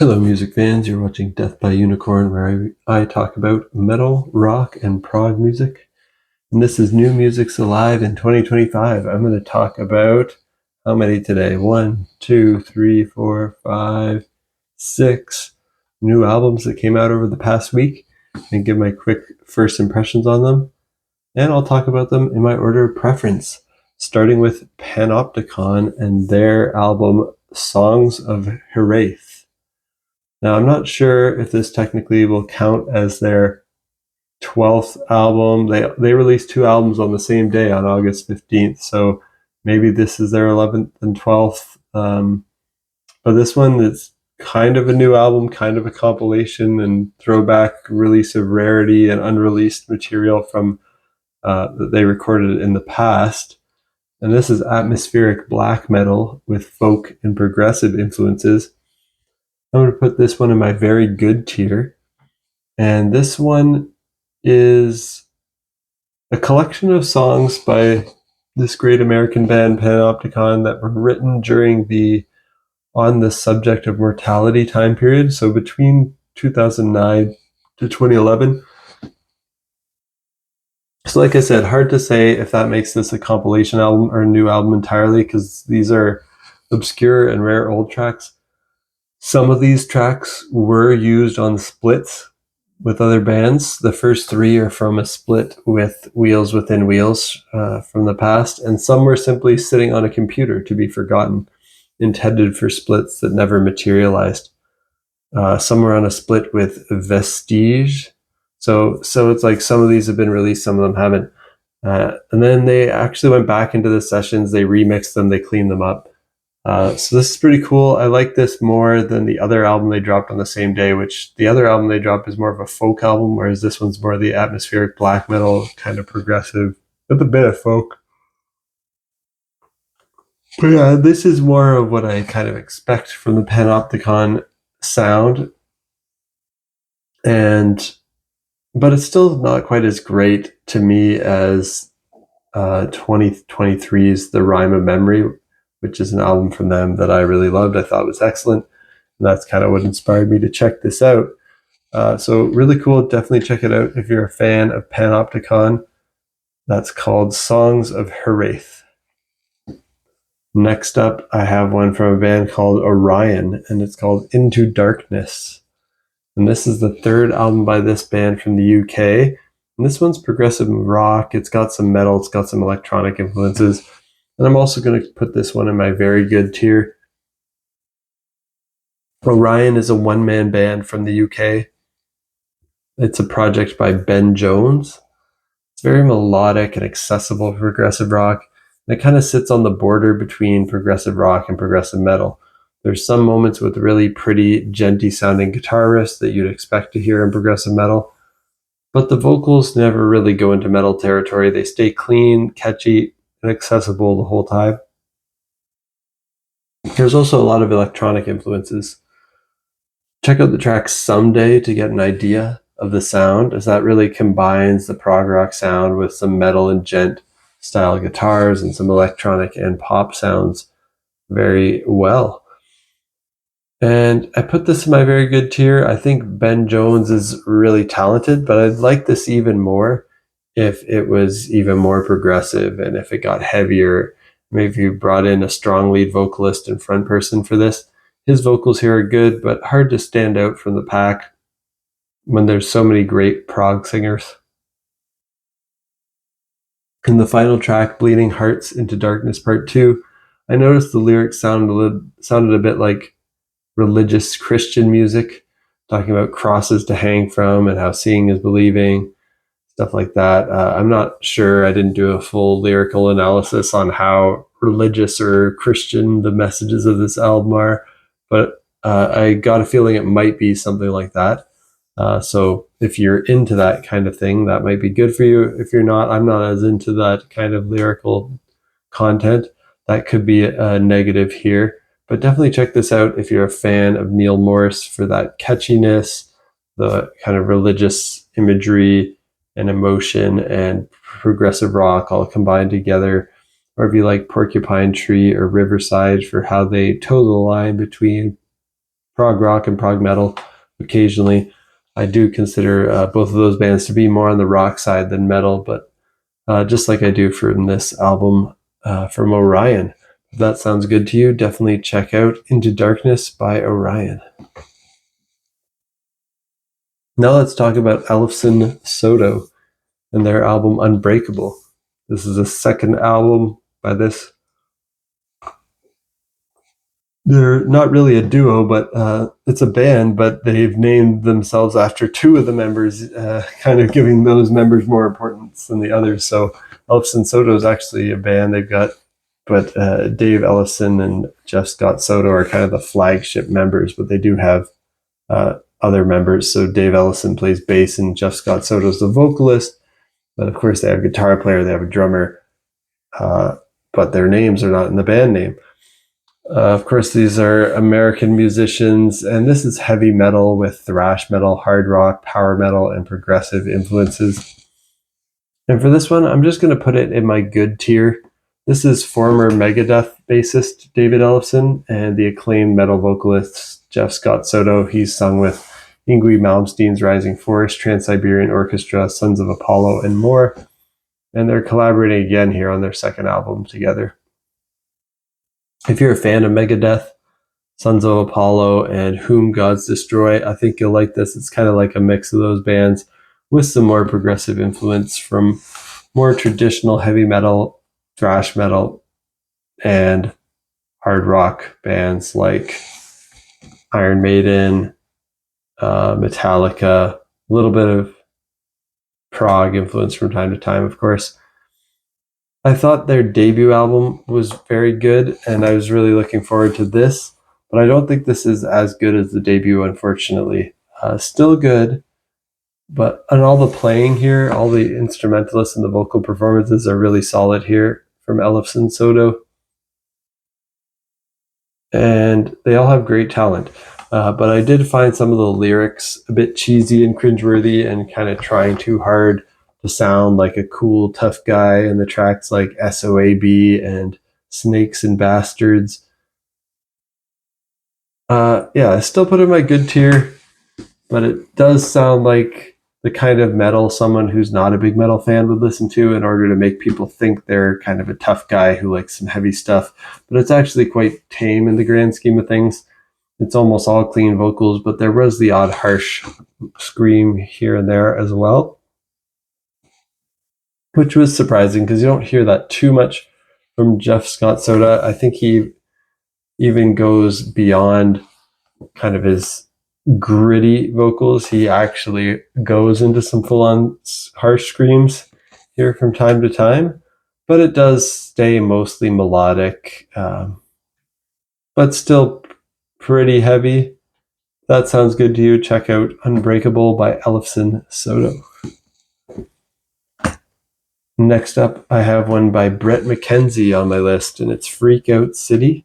Hello, music fans. You're watching Death by Unicorn, where I talk about metal, rock, and prog music. And this is New Music's Alive in 2025. I'm going to talk about how many today? 1, 2, 3, 4, 5, 6 new albums that came out over the past week and give my quick first impressions on them. And I'll talk about them in my order of preference, starting with Panopticon and their album Songs of Hiraeth. Now, I'm not sure if this technically will count as their 12th album. They released 2 albums on the same day on August 15th, so maybe this is their 11th and 12th. But this one is kind of a new album, kind of a compilation and throwback release of rarity and unreleased material from that they recorded in the past. And this is atmospheric black metal with folk and progressive influences. I'm going to put this one in my very good tier. And this one is a collection of songs by this great American band, Panopticon, that were written during the On the Subject of Mortality time period. So between 2009 to 2011. So like I said, hard to say if that makes this a compilation album or a new album entirely, because these are obscure and rare old tracks. Some of these tracks were used on splits with other bands. The first 3 are from a split with Wheels Within Wheels from the past, and some were simply sitting on a computer to be forgotten, intended for splits that never materialized. Some were on a split with Vestige. So it's like some of these have been released, some of them haven't. And then they actually went back into the sessions, they remixed them, they cleaned them up. So this is pretty cool. I like this more than the other album they dropped on the same day, which the other album they dropped is more of a folk album, whereas this one's more the atmospheric black metal, kind of progressive, with a bit of folk. But yeah, this is more of what I kind of expect from the Panopticon sound. But it's still not quite as great to me as 2023's The Rhyme of Memory, which is an album from them that I really loved. I thought was excellent. And that's kind of what inspired me to check this out. So really cool. Definitely check it out if you're a fan of Panopticon. That's called Songs of Hiraeth. Next up, I have one from a band called Orion, and it's called Into Darkness. And this is the 3rd album by this band from the UK. And this one's progressive rock. It's got some metal. It's got some electronic influences. And I'm also going to put this one in my very good tier. Orion is a one-man band from the UK. It's a project by Ben Jones. It's very melodic and accessible progressive rock. And it kind of sits on the border between progressive rock and progressive metal. There's some moments with really pretty, genty-sounding guitar riffs that you'd expect to hear in progressive metal. But the vocals never really go into metal territory. They stay clean, catchy, and accessible the whole time. There's also a lot of electronic influences. Check out the track Someday to get an idea of the sound, as that really combines the prog rock sound with some metal and gent style guitars and some electronic and pop sounds very well. And I put this in my very good tier. I think Ben Jones is really talented, but I'd like this even more if it was even more progressive and if it got heavier. Maybe if you brought in a strong lead vocalist and front person for this. His vocals here are good, but hard to stand out from the pack when there's so many great prog singers. In the final track, Bleeding Hearts Into Darkness Part 2, I noticed the lyrics sounded a bit like religious Christian music, talking about crosses to hang from and how seeing is believing, stuff like that. I'm not sure. I didn't do a full lyrical analysis on how religious or Christian the messages of this album are, but I got a feeling it might be something like that. So if you're into that kind of thing, that might be good for you. If you're not, I'm not as into that kind of lyrical content. That could be a negative here. But definitely check this out if you're a fan of Neil Morris for that catchiness, the kind of religious imagery and emotion and progressive rock all combined together. Or if you like Porcupine Tree or Riverside for how they toe the line between prog rock and prog metal occasionally. I do consider both of those bands to be more on the rock side than metal, but just like I do from this album from Orion. If that sounds good to you, definitely check out Into Darkness by Orion. Now let's talk about Ellefson-Soto and their album Unbreakable. This is the second album by this. They're not really a duo, but it's a band, but they've named themselves after two of the members, kind of giving those members more importance than the others. So Ellefson-Soto is actually a band they've got, but Dave Ellefson and Jeff Scott Soto are kind of the flagship members, but they do have other members. So Dave Ellefson plays bass and Jeff Scott Soto is the vocalist. But of course, they have a guitar player, they have a drummer, but their names are not in the band name. Of course, these are American musicians, and this is heavy metal with thrash metal, hard rock, power metal, and progressive influences. And for this one, I'm just going to put it in my good tier. This is former Megadeth bassist David Ellefson and the acclaimed metal vocalist Jeff Scott Soto. He's sung with Yngwie Malmsteen's Rising Force, Trans-Siberian Orchestra, Sons of Apollo, and more. And they're collaborating again here on their second album together. If you're a fan of Megadeth, Sons of Apollo, and Whom Gods Destroy, I think you'll like this. It's kind of like a mix of those bands with some more progressive influence from more traditional heavy metal, thrash metal, and hard rock bands like Iron Maiden, Metallica, a little bit of prog influence from time to time, of course. I thought their debut album was very good, and I was really looking forward to this, but I don't think this is as good as the debut, unfortunately. Still good, but and all the playing here, all the instrumentalists and the vocal performances are really solid here from Ellefson-Soto. And they all have great talent. But I did find some of the lyrics a bit cheesy and cringeworthy and kind of trying too hard to sound like a cool, tough guy. And the tracks like SOAB and Snakes and Bastards. I still put it in my good tier, but it does sound like the kind of metal someone who's not a big metal fan would listen to in order to make people think they're kind of a tough guy who likes some heavy stuff. But it's actually quite tame in the grand scheme of things. It's almost all clean vocals, but there was the odd harsh scream here and there as well, which was surprising because you don't hear that too much from Jeff Scott Soto. I think he even goes beyond kind of his gritty vocals. He actually goes into some full-on harsh screams here from time to time, but it does stay mostly melodic, but still pretty heavy. That sounds good to you. Check out Unbreakable by Ellefson-Soto. Next up, I have one by Bret McKenzie on my list, and it's Freak Out City.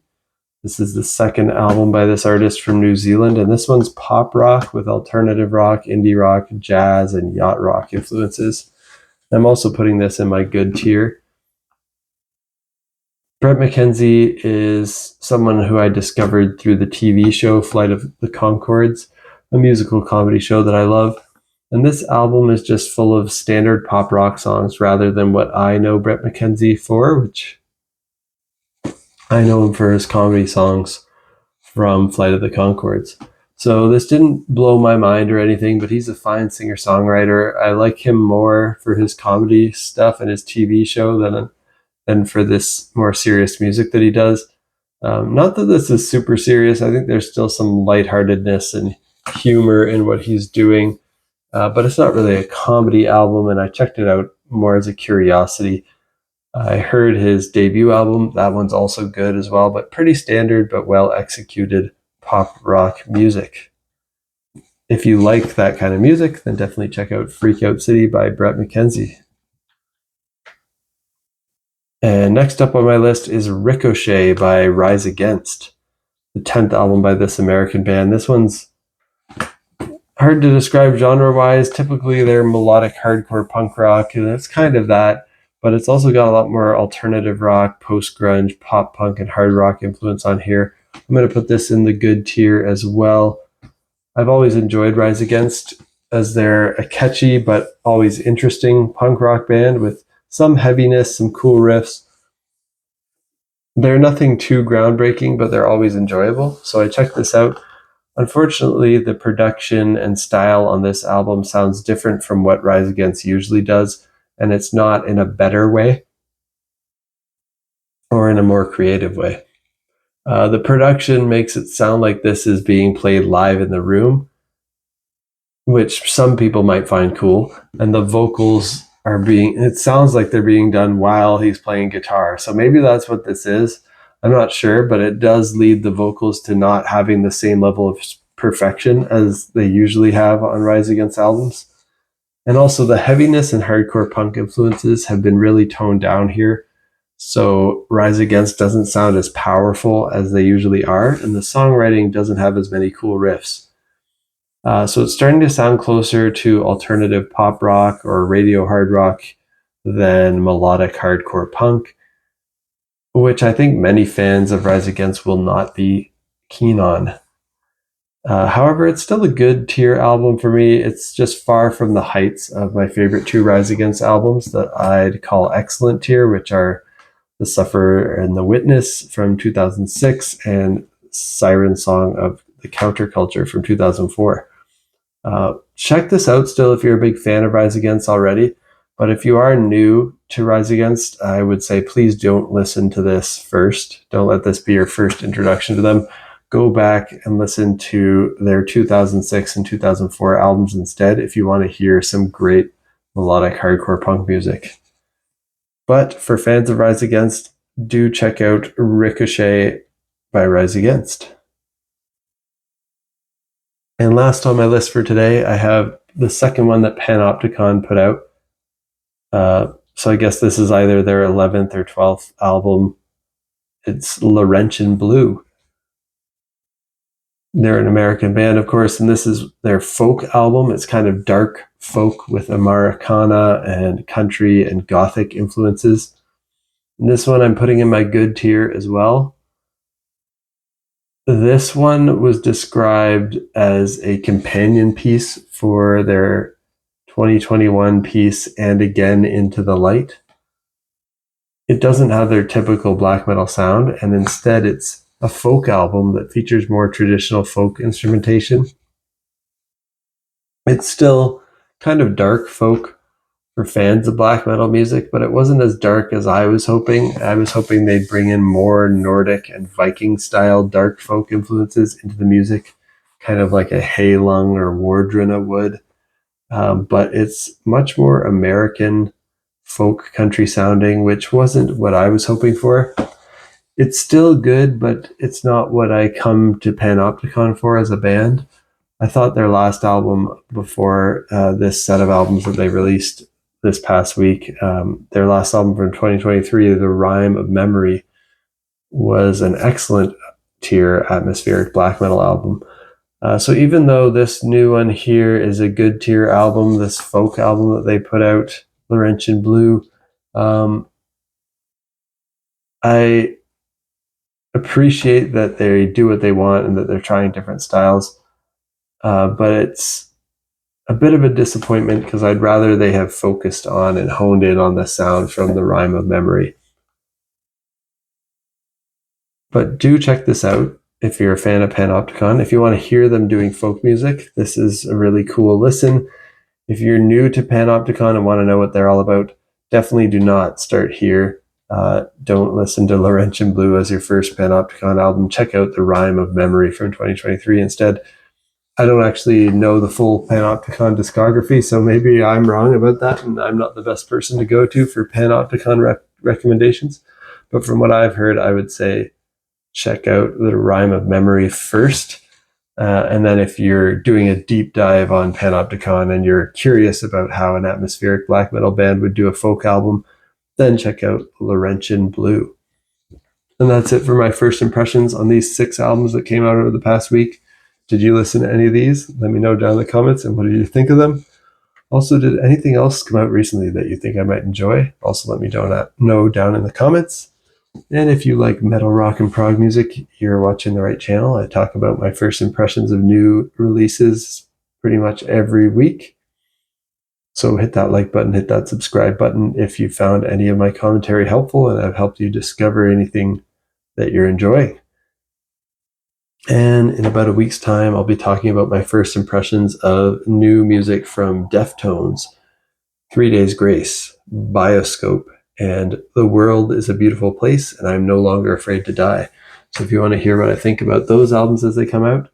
This is the second album by this artist from New Zealand, and this one's pop rock with alternative rock, indie rock, jazz, and yacht rock influences. I'm also putting this in my good tier. Bret McKenzie is someone who I discovered through the TV show Flight of the Conchords, a musical comedy show that I love. And this album is just full of standard pop rock songs rather than what I know Bret McKenzie for, which I know him for his comedy songs from Flight of the Conchords. So this didn't blow my mind or anything, but he's a fine singer-songwriter. I like him more for his comedy stuff and his TV show than for this more serious music that he does. Not that this is super serious. I think there's still some lightheartedness and humor in what he's doing, but it's not really a comedy album, and I checked it out more as a curiosity. I heard his debut album. That one's also good as well, but pretty standard but well executed pop rock music. If you like that kind of music, then definitely check out Freak Out City by Bret McKenzie. And next up on my list is Ricochet by Rise Against, the 10th album by this American band. This one's hard to describe genre-wise. Typically, they're melodic hardcore punk rock, and it's kind of that, but it's also got a lot more alternative rock, post-grunge, pop punk, and hard rock influence on here. I'm going to put this in the good tier as well. I've always enjoyed Rise Against, as they're a catchy but always interesting punk rock band with some heaviness, some cool riffs. They're nothing too groundbreaking, but they're always enjoyable. So I checked this out. Unfortunately, the production and style on this album sounds different from what Rise Against usually does, and it's not in a better way or in a more creative way. The production makes it sound like this is being played live in the room, which some people might find cool. And the vocals it sounds like they're being done while he's playing guitar. So maybe that's what this is. I'm not sure, but it does lead the vocals to not having the same level of perfection as they usually have on Rise Against albums. And also the heaviness and hardcore punk influences have been really toned down here. So Rise Against doesn't sound as powerful as they usually are, and the songwriting doesn't have as many cool riffs. So it's starting to sound closer to alternative pop rock or radio hard rock than melodic hardcore punk, which I think many fans of Rise Against will not be keen on. However, it's still a good tier album for me. It's just far from the heights of my favorite two Rise Against albums that I'd call excellent tier, which are The Sufferer and The Witness from 2006 and Siren Song of the Counterculture from 2004. Check this out still if you're a big fan of Rise Against already. But if you are new to Rise Against, I would say please don't listen to this first. Don't let this be your first introduction to them. Go back and listen to their 2006 and 2004 albums instead if you want to hear some great melodic hardcore punk music. But for fans of Rise Against, do check out Ricochet by Rise Against. And last on my list for today, I have the second one that Panopticon put out. So I guess this is either their 11th or 12th album. It's Laurentian Blue. They're an American band, of course, and this is their folk album. It's kind of dark folk with Americana and country and gothic influences. And this one I'm putting in my good tier as well. This one was described as a companion piece for their 2021 piece And Again Into the Light. It doesn't have their typical black metal sound, and instead it's a folk album that features more traditional folk instrumentation. It's still kind of dark folk for fans of black metal music, but it wasn't as dark as I was hoping. I was hoping they'd bring in more Nordic and Viking style dark folk influences into the music, kind of like a Heilung or Wardruna would. But it's much more American folk country sounding, which wasn't what I was hoping for. It's still good, but it's not what I come to Panopticon for as a band. I thought their last album before this set of albums that they released this past week, their last album from 2023, The Rime of Memory, was an excellent tier atmospheric black metal album. So even though this new one here is a good tier album, this folk album that they put out, Laurentian Blue, I appreciate that they do what they want and that they're trying different styles. But it's a bit of a disappointment because I'd rather they have focused on and honed in on the sound from The Rime of Memory. But do check this out if you're a fan of Panopticon. If you want to hear them doing folk music, this is a really cool listen. If you're new to Panopticon and want to know what they're all about, definitely do not start here. Don't listen to Laurentian Blue as your first Panopticon album. Check out The Rime of Memory from 2023 instead. I don't actually know the full Panopticon discography, so maybe I'm wrong about that, and I'm not the best person to go to for Panopticon recommendations. But from what I've heard, I would say check out The Rime of Memory first. And then if you're doing a deep dive on Panopticon and you're curious about how an atmospheric black metal band would do a folk album, then check out Laurentian Blue. And that's it for my first impressions on these 6 albums that came out over the past week. Did you listen to any of these? Let me know down in the comments, and what did you think of them? Also, did anything else come out recently that you think I might enjoy? Also, let me know down in the comments. And if you like metal, rock, and prog music, you're watching the right channel. I talk about my first impressions of new releases pretty much every week. So hit that like button, hit that subscribe button if you found any of my commentary helpful and I've helped you discover anything that you're enjoying. And in about a week's time, I'll be talking about my first impressions of new music from Deftones, 3 Days Grace, Bioscope, and The World is a Beautiful Place, and I'm No Longer Afraid to Die. So if you want to hear what I think about those albums as they come out,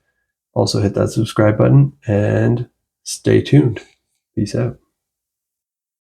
also hit that subscribe button and stay tuned. Peace out.